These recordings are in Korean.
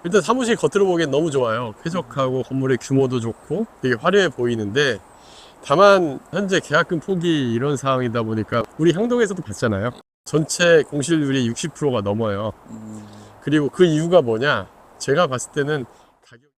일단 사무실 겉으로 보기엔 너무 좋아요. 쾌적하고 건물의 규모도 좋고 되게 화려해 보이는데, 다만 현재 계약금 폭이 이런 상황이다 보니까 우리 향동에서도 봤잖아요. 전체 공실률이 60%가 넘어요. 그리고 그 이유가 뭐냐? 제가 봤을 때는 가격...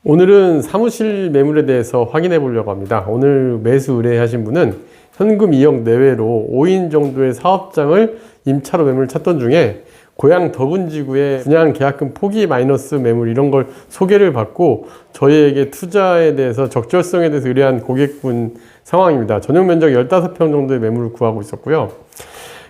오늘은 사무실 매물에 대해서 확인해 보려고 합니다. 오늘 매수 의뢰하신 분은 현금 2억 내외로 5인 정도의 사업장을 임차로 매물 찾던 중에 고향 덕운지구의 분양 계약금 포기 마이너스 매물 이런 걸 소개를 받고 저희에게 투자에 대해서 적절성에 대해서 의뢰한 고객분 상황입니다. 전용 면적 15평 정도의 매물을 구하고 있었고요.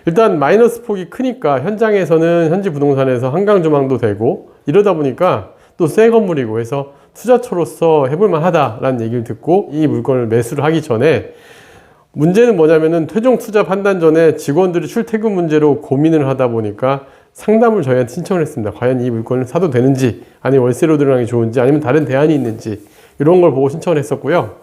일단 마이너스 폭이 크니까 현장에서는 현지 부동산에서 한강 조망도 되고 이러다 보니까 또 새 건물이고 해서 투자처로서 해볼만 하다라는 얘기를 듣고 이 물건을 매수를 하기 전에, 문제는 뭐냐면은 최종 투자 판단 전에 직원들이 출퇴근 문제로 고민을 하다 보니까 상담을 저희한테 신청을 했습니다. 과연 이 물건을 사도 되는지, 아니면 월세로 들어가는 게 좋은지, 아니면 다른 대안이 있는지 이런 걸 보고 신청을 했었고요.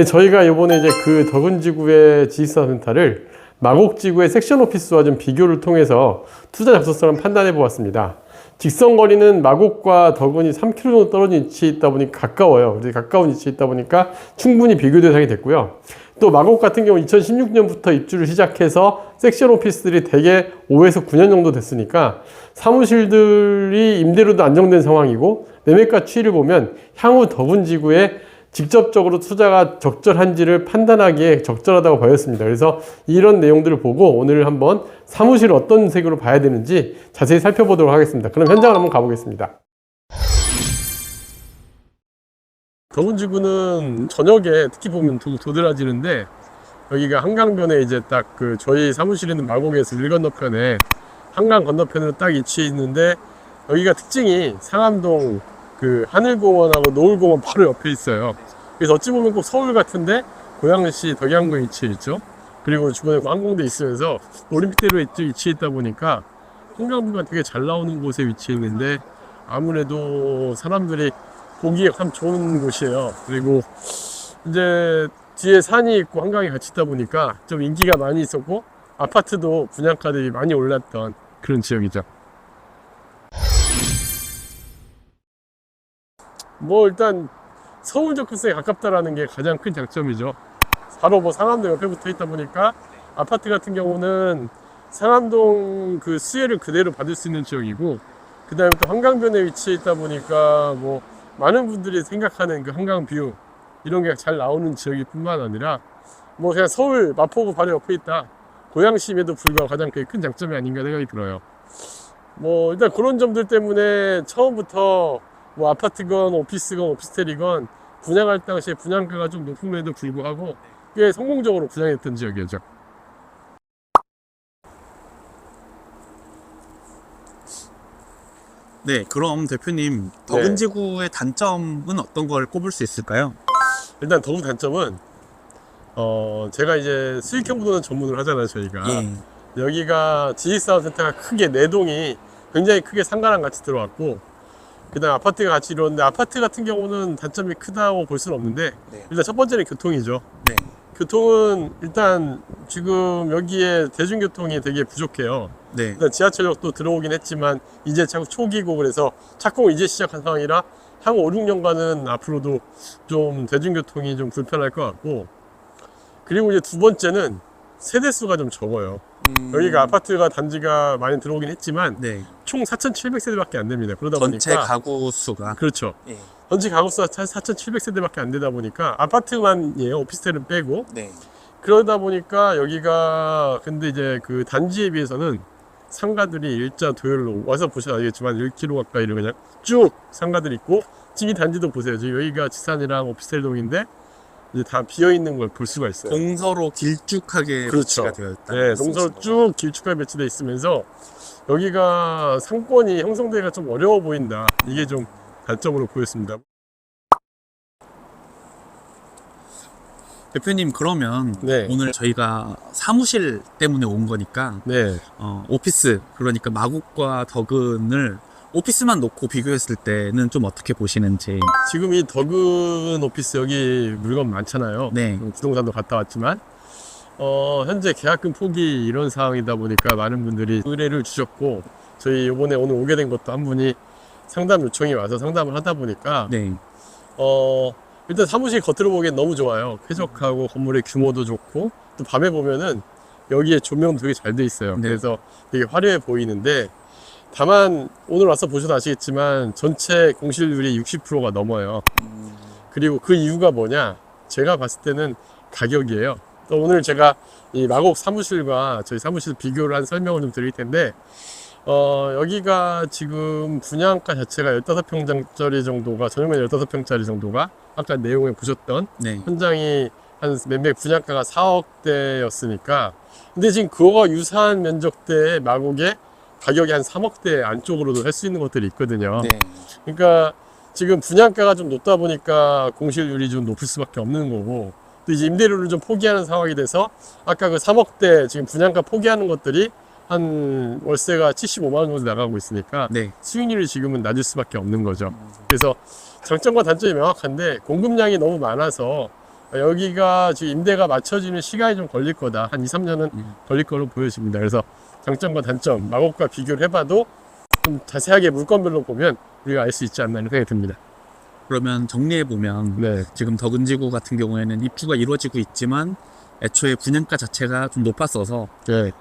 저희가 이번에 이제 그 덕운지구의 지식사센터를 마곡지구의 섹션 오피스와 좀 비교를 통해서 투자 적절성을 판단해 보았습니다. 직선거리는 마곡과 덕운이 3km 정도 떨어진 위치에 있다 보니 가까워요. 그래서 가까운 위치에 있다 보니까 충분히 비교 대상이 됐고요. 또 마곡 같은 경우 2016년부터 입주를 시작해서 섹션 오피스들이 대개 5에서 9년 정도 됐으니까 사무실들이 임대료도 안정된 상황이고, 매매가 추이를 보면 향후 덕운지구에 직접적으로 투자가 적절한지를 판단하기에 적절하다고 보였습니다. 그래서 이런 내용들을 보고 오늘 한번 사무실을 어떤 색으로 봐야 되는지 자세히 살펴보도록 하겠습니다. 그럼 현장을 한번 가보겠습니다. 덕운지구는 저녁에 특히 보면 도드라지는데, 여기가 한강변에 이제 딱 그 저희 사무실 있는 마곡에서 일 건너편에 한강 건너편으로 딱 위치해 있는데, 여기가 특징이 상암동 그 하늘공원하고 노을공원 바로 옆에 있어요. 그래서 어찌 보면 꼭 서울 같은데 고양시 덕양구에 위치해 있죠. 그리고 주변에 항공대 있으면서 올림픽대로에 위치해 있다 보니까 한강뷰가 되게 잘 나오는 곳에 위치해 있는데, 아무래도 사람들이 보기에 참 좋은 곳이에요. 그리고 이제 뒤에 산이 있고 한강이 같이 있다 보니까 좀 인기가 많이 있었고, 아파트도 분양가들이 많이 올랐던 그런 지역이죠. 뭐 일단 서울 접근성에 가깝다라는 게 가장 큰 장점이죠. 바로 뭐 상암동 옆에 붙어 있다 보니까 아파트 같은 경우는 상암동 그 수혜를 그대로 받을 수 있는 지역이고, 그 다음에 또 한강변에 위치해 있다 보니까 뭐 많은 분들이 생각하는 그 한강 뷰 이런 게 잘 나오는 지역일 뿐만 아니라, 뭐 그냥 서울 마포구 바로 옆에 있다, 고양시임에도 불구하고 가장 큰 장점이 아닌가 생각이 들어요. 뭐 일단 그런 점들 때문에 처음부터 뭐 아파트건 오피스건 오피스텔이건 분양할 당시에 분양가가 좀 높음에도 불구하고 꽤 성공적으로 분양했던 지역이었죠. 네, 그럼 대표님, 덕운지구의 단점은 어떤 걸 꼽을 수 있을까요? 일단 덕운 단점은 제가 이제 수익형 부동산 전문을 하잖아요, 저희가. 여기가 지식사업센터가 크게 4동이 굉장히 크게 상가랑 같이 들어왔고, 그 다음 아파트가 같이 이루었는데, 아파트 같은 경우는 단점이 크다고 볼 수는 없는데, 일단 첫 번째는 교통이죠. 교통은 일단 지금 여기에 대중교통이 되게 부족해요. 일단 지하철역도 들어오긴 했지만 이제 자꾸 초기고, 그래서 착공을 이제 시작한 상황이라 향후 5, 6년간은 앞으로도 좀 대중교통이 좀 불편할 것 같고, 그리고 이제 두 번째는 세대수가 좀 적어요. 여기가 아파트가 단지가 많이 들어오긴 했지만 총 4,700세대밖에 안 됩니다. 그러다 전체 보니까 가구 수가. 그렇죠. 전체 가구 수가 4,700세대밖에 안 되다 보니까 아파트만이에요. 오피스텔은 빼고. 그러다 보니까 여기가 근데 이제 그 단지에 비해서는 상가들이 일자 도열로 와서 보셔도 알겠지만 1km 가까이를 그냥 쭉 상가들이 있고, 지금 이 단지도 보세요. 지금 여기가 지산이랑 오피스텔동인데 이제 다 비어있는 걸 볼 수가 있어요. 동서로 길쭉하게 배치가 되어 있다. 네, 동서로 쭉 길쭉하게 배치되어 있으면서 여기가 상권이 형성되기가 좀 어려워 보인다. 이게 좀 단점으로 보였습니다. 대표님 그러면 네. 오늘 저희가 사무실 때문에 온 거니까 네. 오피스 그러니까 마곡과 덕은을 오피스만 놓고 비교했을 때는 좀 어떻게 보시는지. 지금 이 덕은 오피스 여기 물건 많잖아요. 네. 부동산도 갔다 왔지만 현재 계약금 포기 이런 상황이다 보니까 많은 분들이 의뢰를 주셨고 저희 이번에 오늘 오게 된 것도 한 분이 상담 요청이 와서 상담을 하다 보니까 네. 일단 사무실 겉으로 보기엔 너무 좋아요. 쾌적하고 건물의 규모도 좋고 또 밤에 보면은 여기에 조명도 되게 잘 돼 있어요. 네. 그래서 되게 화려해 보이는데 다만 오늘 와서 보셔도 아시겠지만 전체 공실률이 60%가 넘어요. 그리고 그 이유가 뭐냐? 제가 봤을 때는 가격이에요. 또 오늘 제가 이 마곡 사무실과 저희 사무실 비교를 한 설명을 좀 드릴 텐데 여기가 지금 분양가 자체가 15평짜리 정도가 전용면 15평짜리 정도가 아까 내용에 보셨던 네. 현장이 한 매매 분양가가 4억대였으니까 근데 지금 그거가 유사한 면적대의 마곡에 가격이 한 3억대 안쪽으로도 할 수 있는 것들이 있거든요. 네. 그러니까 지금 분양가가 좀 높다 보니까 공실률이 좀 높을 수밖에 없는 거고 또 이제 임대료를 좀 포기하는 상황이 돼서 아까 그 3억대 지금 분양가 포기하는 것들이 한 월세가 75만 원 정도 나가고 있으니까 네. 수익률이 지금은 낮을 수밖에 없는 거죠. 그래서 장점과 단점이 명확한데 공급량이 너무 많아서 여기가 지금 임대가 맞춰지는 시간이 좀 걸릴 거다. 한 2, 3년은 걸릴 걸로 보여집니다. 그래서 장점과 단점, 마곡과 비교를 해봐도 좀 자세하게 물건별로 보면 우리가 알 수 있지 않나 이런 생각이 듭니다. 그러면 정리해 보면 네. 지금 덕은지구 같은 경우에는 입주가 이루어지고 있지만 애초에 분양가 자체가 좀 높았어서 네.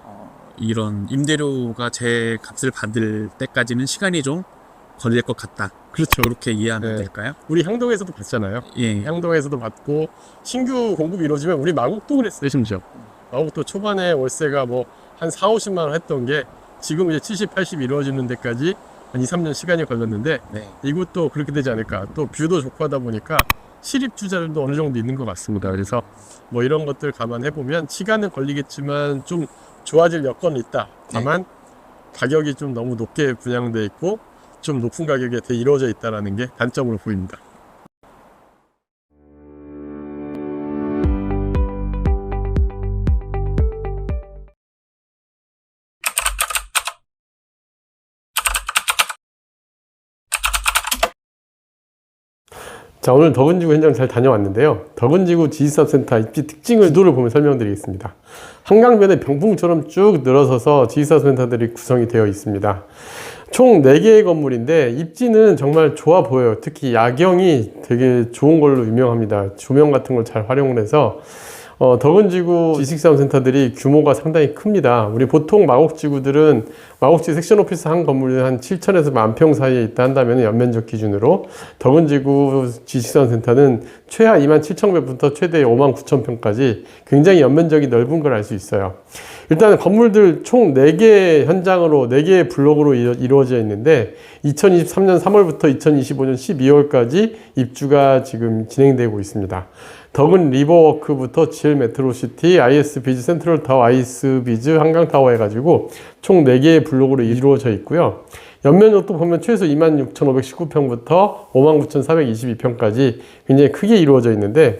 이런 임대료가 제 값을 받을 때까지는 시간이 좀 걸릴 것 같다. 그렇죠. 그렇게 이해하면 네. 될까요? 우리 향동에서도 봤잖아요. 예. 향동에서도 받고 신규 공급이 이루어지면 우리 마곡도 그랬어요. 심지어 마곡도 초반에 월세가 뭐 한 4, 50만 원 했던 게 지금 이제 70, 80 이루어지는 데까지 한 2, 3년 시간이 걸렸는데 네. 이것도 그렇게 되지 않을까. 또 뷰도 좋고 하다 보니까 실입 투자들도 어느 정도 있는 것 같습니다. 그래서 뭐 이런 것들 감안해 보면 시간은 걸리겠지만 좀 좋아질 여건은 있다. 다만 가격이 좀 너무 높게 분양돼 있고 좀 높은 가격에 이루어져 있다는 게 단점으로 보입니다. 자, 오늘 덕은지구 현장 잘 다녀왔는데요. 덕은지구 지식사업센터 입지 특징을 구도를 보면 설명드리겠습니다. 한강변에 병풍처럼 쭉 늘어서서 지식사업센터들이 구성이 되어 있습니다. 총 4개의 건물인데 입지는 정말 좋아 보여요. 특히 야경이 되게 좋은 걸로 유명합니다. 조명 같은 걸 잘 활용을 해서 덕은지구 지식사업센터들이 규모가 상당히 큽니다. 우리 보통 마곡지구들은 마곡지 섹션 오피스 한 건물이 한 7천에서 10,000평 사이에 있다 한다면 연면적 기준으로 덕은지구 지식사업센터는 최하 27,000평부터 최대 59,000평까지 굉장히 연면적이 넓은 걸 알 수 있어요. 일단 건물들 총 4개 현장으로 4개의 블록으로 이루어져 있는데 2023년 3월부터 2025년 12월까지 입주가 지금 진행되고 있습니다. 덕은 리버워크부터 GL 메트로시티, IS 비즈 센트럴 타워, IS 비즈 한강타워 해가지고 총 4개의 블록으로 이루어져 있고요. 연면적도 보면 최소 26,519평부터 59,422평까지 굉장히 크게 이루어져 있는데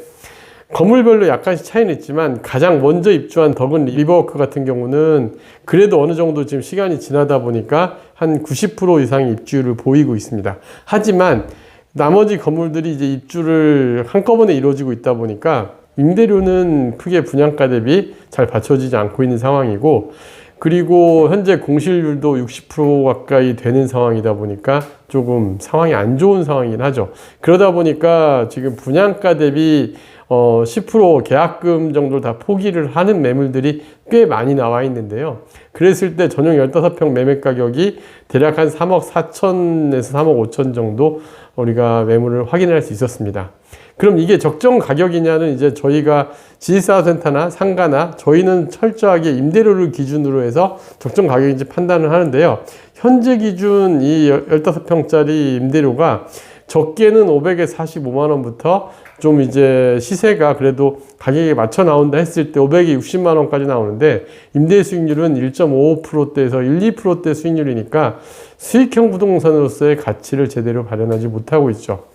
건물별로 약간씩 차이는 있지만 가장 먼저 입주한 덕은 리버워크 같은 경우는 그래도 어느 정도 지금 시간이 지나다 보니까 한 90% 이상의 입주율을 보이고 있습니다. 하지만 나머지 건물들이 이제 입주를 한꺼번에 이루어지고 있다 보니까 임대료는 크게 분양가 대비 잘 받쳐지지 않고 있는 상황이고 그리고 현재 공실률도 60% 가까이 되는 상황이다 보니까 조금 상황이 안 좋은 상황이긴 하죠. 그러다 보니까 지금 분양가 대비 10% 계약금 정도를 다 포기를 하는 매물들이 꽤 많이 나와 있는데요. 그랬을 때 전용 15평 매매 가격이 대략 한 3억 4천에서 3억 5천 정도 우리가 매물을 확인할 수 있었습니다. 그럼 이게 적정 가격이냐는 이제 저희가 지식사업센터나 상가나 저희는 철저하게 임대료를 기준으로 해서 적정 가격인지 판단을 하는데요. 현재 기준 이 15평짜리 임대료가 적게는 500에서 45만 원부터 좀 이제 시세가 그래도 가격에 맞춰 나온다 했을 때 500에 60만 원까지 나오는데 임대 수익률은 1.55%대에서 1, 2%대 수익률이니까 수익형 부동산으로서의 가치를 제대로 발현하지 못하고 있죠.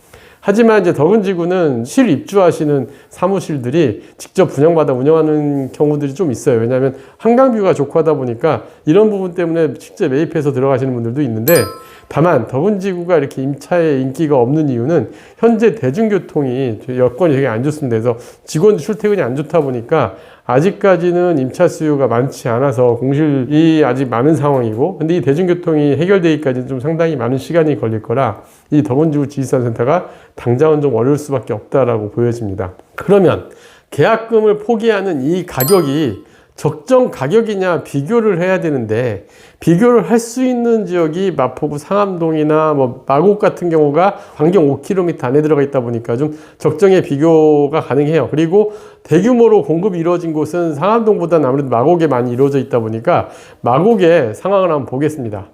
하지만 이제 덕은지구는 실입주하시는 사무실들이 직접 분양받아 운영하는 경우들이 좀 있어요. 왜냐하면 한강뷰가 좋고 하다 보니까 이런 부분 때문에 실제 매입해서 들어가시는 분들도 있는데, 다만 덕은지구가 이렇게 임차에 인기가 없는 이유는 현재 대중교통이 여건이 되게 안 좋습니다. 그래서 직원 출퇴근이 안 좋다 보니까 아직까지는 임차 수요가 많지 않아서 공실이 아직 많은 상황이고, 근데 이 대중교통이 해결되기까지는 좀 상당히 많은 시간이 걸릴 거라 이 덕은지구 지식산센터가 당장은 좀 어려울 수밖에 없다라고 보여집니다. 그러면 계약금을 포기하는 이 가격이 적정 가격이냐 비교를 해야 되는데, 비교를 할 수 있는 지역이 마포구 상암동이나 뭐 마곡 같은 경우가 반경 5km 안에 들어가 있다 보니까 좀 적정의 비교가 가능해요. 그리고 대규모로 공급이 이루어진 곳은 상암동보다는 아무래도 마곡에 많이 이루어져 있다 보니까 마곡의 상황을 한번 보겠습니다.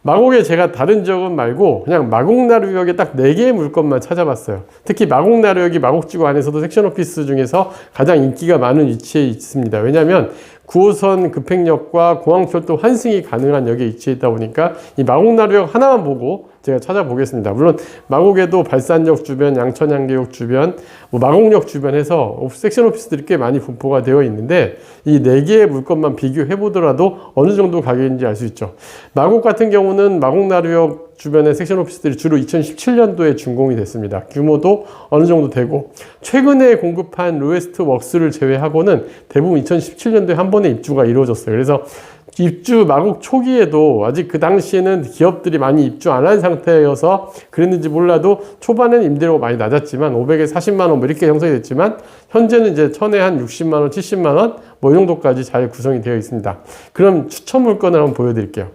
마곡에 제가 다른 지역은 말고 그냥 마곡나루역에 딱 4개의 물건만 찾아봤어요. 특히 마곡나루역이 마곡지구 안에서도 섹션 오피스 중에서 가장 인기가 많은 위치에 있습니다. 왜냐하면 9호선 급행역과 공항철도 환승이 가능한 역에 위치해 있다 보니까 이 마곡나루역 하나만 보고 제가 찾아보겠습니다. 물론 마곡에도 발산역 주변, 양천향교역 주변, 뭐 마곡역 주변에서 섹션 오피스들이 꽤 많이 분포가 되어 있는데, 이 4개의 물건만 비교해 보더라도 어느 정도 가격인지 알 수 있죠. 마곡 같은 경우는 마곡나루역 주변의 섹션 오피스들이 주로 2017년도에 준공이 됐습니다. 규모도 어느 정도 되고, 최근에 공급한 로에스트 웍스를 제외하고는 대부분 2017년도에 한 번에 입주가 이루어졌어요. 그래서 입주 마곡 초기에도 아직 그 당시에는 기업들이 많이 입주 안 한 상태여서 그랬는지 몰라도 초반에는 임대료가 많이 낮았지만 500에 40만 원 뭐 이렇게 형성이 됐지만, 현재는 이제 1000에 한 60만 원, 70만 원 뭐 이 정도까지 잘 구성이 되어 있습니다. 그럼 추천 물건을 한번 보여드릴게요.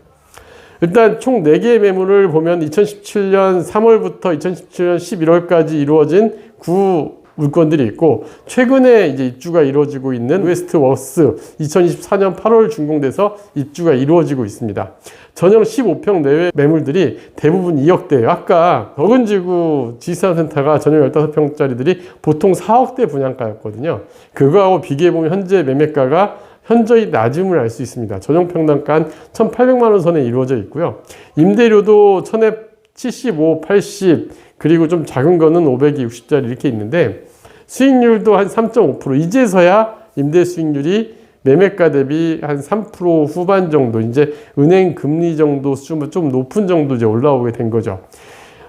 일단 총 4개의 매물을 보면 2017년 3월부터 2017년 11월까지 이루어진 9 물건들이 있고, 최근에 이제 입주가 이루어지고 있는 웨스트 워스 2024년 8월 준공돼서 입주가 이루어지고 있습니다. 전용 15평 내외 매물들이 대부분 2억대예요. 아까 덕은지구 지식산업센터가 전용 15평짜리들이 보통 4억대 분양가였거든요. 그거하고 비교해보면 현재 매매가가 현저히 낮음을 알 수 있습니다. 전용 평당가 한 1,800만 원 선에 이루어져 있고요. 임대료도 1000에 75, 80, 그리고 좀 작은 거는 500이 60짜리 이렇게 있는데, 수익률도 한 3.5%, 이제서야 임대 수익률이 매매가 대비 한 3% 후반 정도, 이제 은행 금리 정도 수준 좀 높은 정도 이제 올라오게 된 거죠.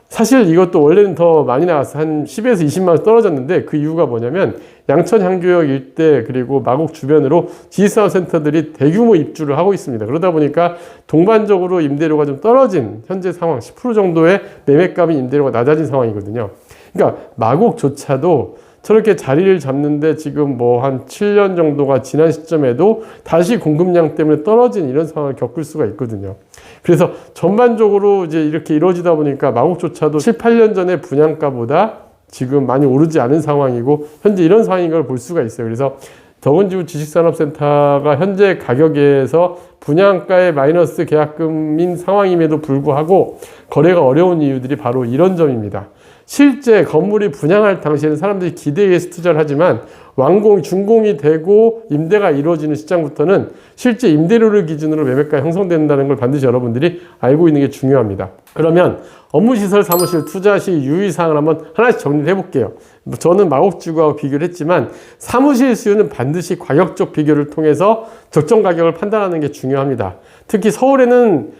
사실 이것도 원래는 더 많이 나왔어. 한 10에서 20만 원 떨어졌는데, 그 이유가 뭐냐면 양천 향교역 일대 그리고 마곡 주변으로 지식산업센터들이 대규모 입주를 하고 있습니다. 그러다 보니까 동반적으로 임대료가 좀 떨어진 현재 상황, 10% 정도의 매매값이 임대료가 낮아진 상황이거든요. 그러니까 마곡조차도 저렇게 자리를 잡는데 지금 뭐 한 7년 정도가 지난 시점에도 다시 공급량 때문에 떨어진 이런 상황을 겪을 수가 있거든요. 그래서 전반적으로 이제 이렇게 이루어지다 보니까 마곡조차도 7, 8년 전에 분양가보다 지금 많이 오르지 않은 상황이고, 현재 이런 상황인 걸 볼 수가 있어요. 그래서 덕은지구 지식산업센터가 현재 가격에서 분양가의 마이너스 계약금인 상황임에도 불구하고 거래가 어려운 이유들이 바로 이런 점입니다. 실제 건물이 분양할 당시에는 사람들이 기대에 의해서 투자를 하지만 완공, 준공이 되고 임대가 이루어지는 시장부터는 실제 임대료를 기준으로 매매가 형성된다는 걸 반드시 여러분들이 알고 있는 게 중요합니다. 그러면 업무시설 사무실 투자 시 유의사항을 한번 하나씩 정리를 해볼게요. 저는 마곡지구하고 비교를 했지만 사무실 수요는 반드시 가격적 비교를 통해서 적정 가격을 판단하는 게 중요합니다. 특히 서울에는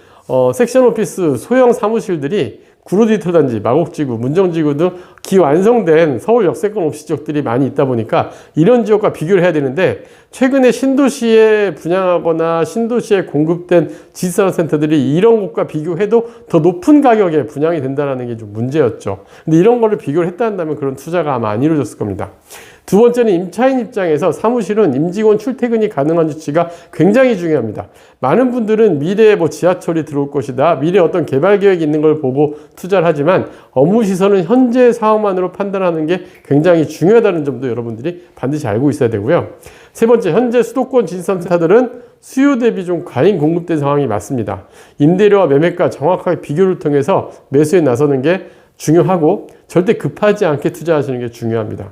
섹션 오피스 소형 사무실들이 구로디지털 단지, 마곡지구, 문정지구 등 기완성된 서울 역세권 옵시 지역들이 많이 있다 보니까 이런 지역과 비교를 해야 되는데, 최근에 신도시에 분양하거나 신도시에 공급된 지식산업센터들이 이런 곳과 비교해도 더 높은 가격에 분양이 된다는 게 좀 문제였죠. 근데 이런 거를 비교를 했다 한다면 그런 투자가 아마 안 이루어졌을 겁니다. 두 번째는 임차인 입장에서 사무실은 임직원 출퇴근이 가능한 위치가 굉장히 중요합니다. 많은 분들은 미래에 뭐 지하철이 들어올 것이다, 미래에 어떤 개발 계획이 있는 걸 보고 투자를 하지만 업무시설은 현재 상황만으로 판단하는 게 굉장히 중요하다는 점도 여러분들이 반드시 알고 있어야 되고요. 세 번째, 현재 수도권 지식산업센터들은 수요 대비 좀 과잉 공급된 상황이 맞습니다. 임대료와 매매가 정확하게 비교를 통해서 매수에 나서는 게 중요하고, 절대 급하지 않게 투자하시는 게 중요합니다.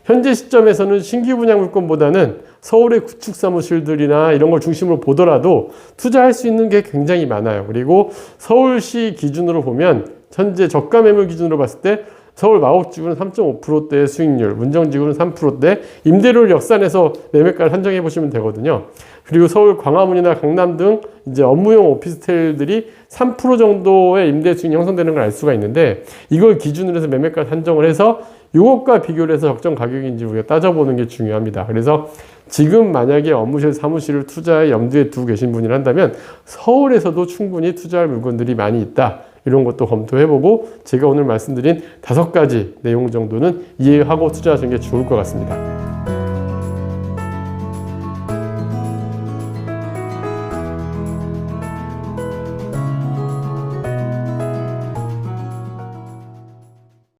현재 시점에서는 신규 분양 물건보다는 서울의 구축 사무실들이나 이런 걸 중심으로 보더라도 투자할 수 있는 게 굉장히 많아요. 그리고 서울시 기준으로 보면 현재 저가 매물 기준으로 봤을 때 서울 마곡지구는 3.5%대의 수익률, 문정지구는 3%대, 임대료를 역산해서 매매가를 산정해 보시면 되거든요. 그리고 서울 광화문이나 강남 등 이제 업무용 오피스텔들이 3% 정도의 임대 수익이 형성되는 걸 알 수가 있는데, 이걸 기준으로 해서 매매가 산정을 해서 이것과 비교를 해서 적정 가격인지 우리가 따져보는 게 중요합니다. 그래서 지금 만약에 업무실, 사무실을 투자에 염두에 두고 계신 분이란다면 서울에서도 충분히 투자할 물건들이 많이 있다. 이런 것도 검토해보고 제가 오늘 말씀드린 5가지 내용 정도는 이해하고 투자하시는 게 좋을 것 같습니다.